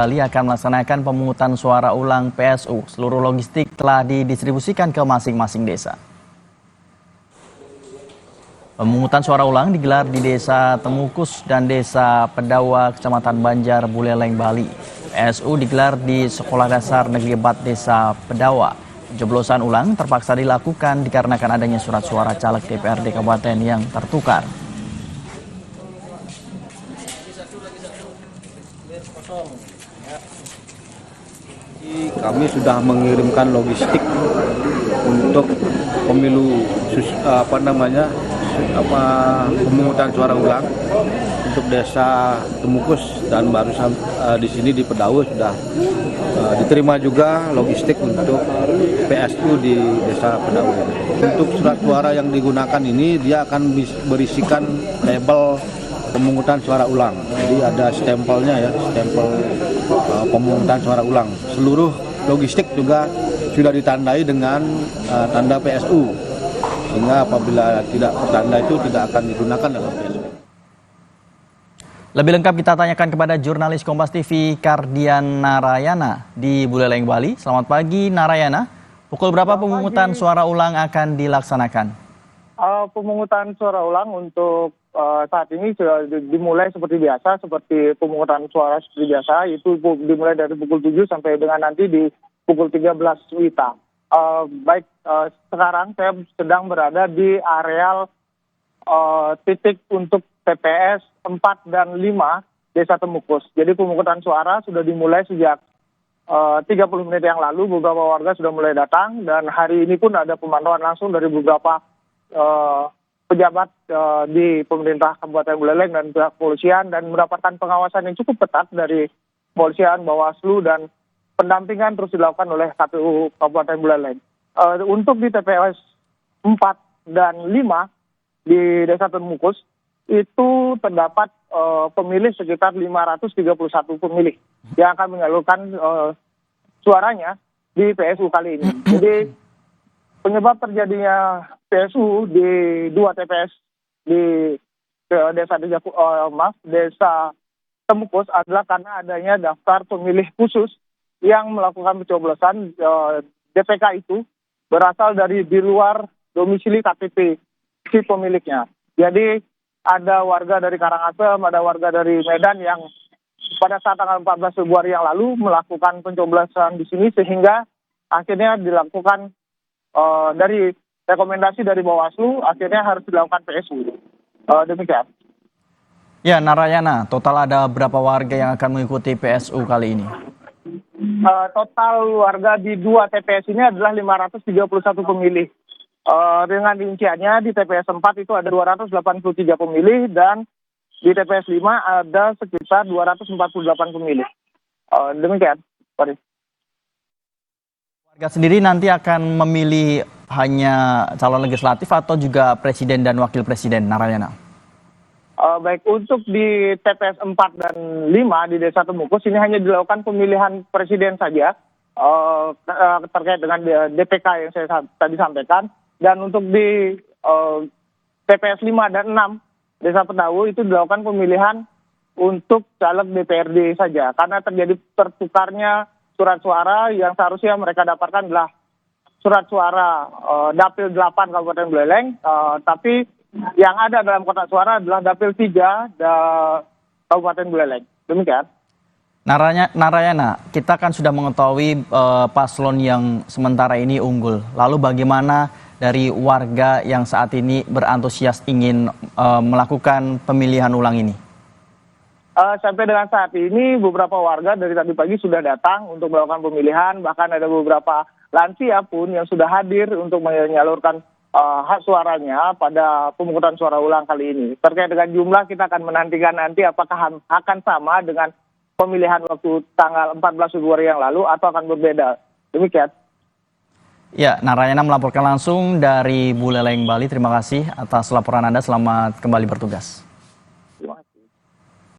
Bali akan melaksanakan pemungutan suara ulang PSU. Seluruh logistik telah didistribusikan ke masing-masing desa. Pemungutan suara ulang digelar di Desa Temukus dan Desa Pedawa, Kecamatan Banjar, Buleleng, Bali. PSU digelar di Sekolah Dasar Negeri 4 Desa Pedawa. Pencoblosan ulang terpaksa dilakukan dikarenakan adanya surat suara caleg DPRD Kabupaten yang tertukar. Kami sudah mengirimkan logistik untuk pemilu pemungutan suara ulang untuk Desa Temukus dan barusan di sini di Pedawa sudah diterima juga logistik untuk PSU di Desa Pedawa. Untuk surat suara yang digunakan ini dia akan berisikan label pemungutan suara ulang. Jadi ada stempelnya ya, stempel pemungutan suara ulang. Seluruh logistik juga sudah ditandai dengan tanda PSU. Sehingga apabila tidak bertanda itu tidak akan digunakan dalam PSU. Lebih lengkap kita tanyakan kepada jurnalis Kompas TV Kardian Narayana di Buleleng, Bali. Selamat pagi Narayana. Pukul berapa pemungutan suara ulang akan dilaksanakan? Pemungutan suara ulang untuk saat ini sudah dimulai seperti biasa, seperti pemungutan suara seperti biasa, itu dimulai dari pukul 7 sampai dengan nanti di pukul 13 WITA. Sekarang saya sedang berada di areal titik untuk TPS 4 dan 5 Desa Temukus. Jadi pemungutan suara sudah dimulai sejak 30 menit yang lalu, beberapa warga sudah mulai datang, dan hari ini pun ada pemantauan langsung dari beberapa pejabat di pemerintah Kabupaten Buleleng dan pihak kepolisian, dan mendapatkan pengawasan yang cukup ketat dari kepolisian, Bawaslu, dan pendampingan terus dilakukan oleh KPU Kabupaten Buleleng. Untuk di TPS 4 dan 5 di Desa Temukus itu terdapat pemilih sekitar 531 pemilih yang akan menyalurkan suaranya di PSU kali ini. Jadi penyebab terjadinya PSU di 2 TPS di Desa Temukus adalah karena adanya daftar pemilih khusus yang melakukan pencoblosan. DPK itu berasal dari di luar domisili KTP si pemiliknya. Jadi ada warga dari Karangasem, ada warga dari Medan yang pada saat tanggal 14 Februari yang lalu melakukan pencoblosan di sini, sehingga akhirnya dilakukan dari rekomendasi dari Bawaslu, akhirnya harus dilakukan PSU. Demikian. Ya, Narayana, total ada berapa warga yang akan mengikuti PSU kali ini? Total warga di 2 TPS ini adalah 531 pemilih. Dengan rinciannya di TPS 4 itu ada 283 pemilih, dan di TPS 5 ada sekitar 248 pemilih. Demikian, Pak. Warga sendiri nanti akan memilih hanya calon legislatif atau juga presiden dan wakil presiden, Narayana? Baik, untuk di TPS 4 dan 5 di Desa Temukus ini hanya dilakukan pemilihan presiden saja terkait dengan DPK yang saya tadi sampaikan. Dan untuk di TPS 5 dan 6 Desa Pedawa itu dilakukan pemilihan untuk caleg DPRD saja. Karena terjadi tertukarnya surat suara yang seharusnya mereka dapatkan adalah surat suara Dapil 8 Kabupaten Buleleng, tapi yang ada dalam kotak suara adalah Dapil 3 Kabupaten Buleleng. Demikian. Narayana, kita kan sudah mengetahui paslon yang sementara ini unggul. Lalu bagaimana dari warga yang saat ini berantusias ingin melakukan pemilihan ulang ini? Sampai dengan saat ini beberapa warga dari tadi pagi sudah datang untuk melakukan pemilihan, bahkan ada beberapa lansia pun yang sudah hadir untuk menyalurkan hak suaranya pada pemungutan suara ulang kali ini. Terkait dengan jumlah, kita akan menantikan nanti apakah akan sama dengan pemilihan waktu tanggal 14 Februari yang lalu atau akan berbeda. Demikian. Ya, Narayana melaporkan langsung dari Buleleng, Bali. Terima kasih atas laporan Anda. Selamat kembali bertugas.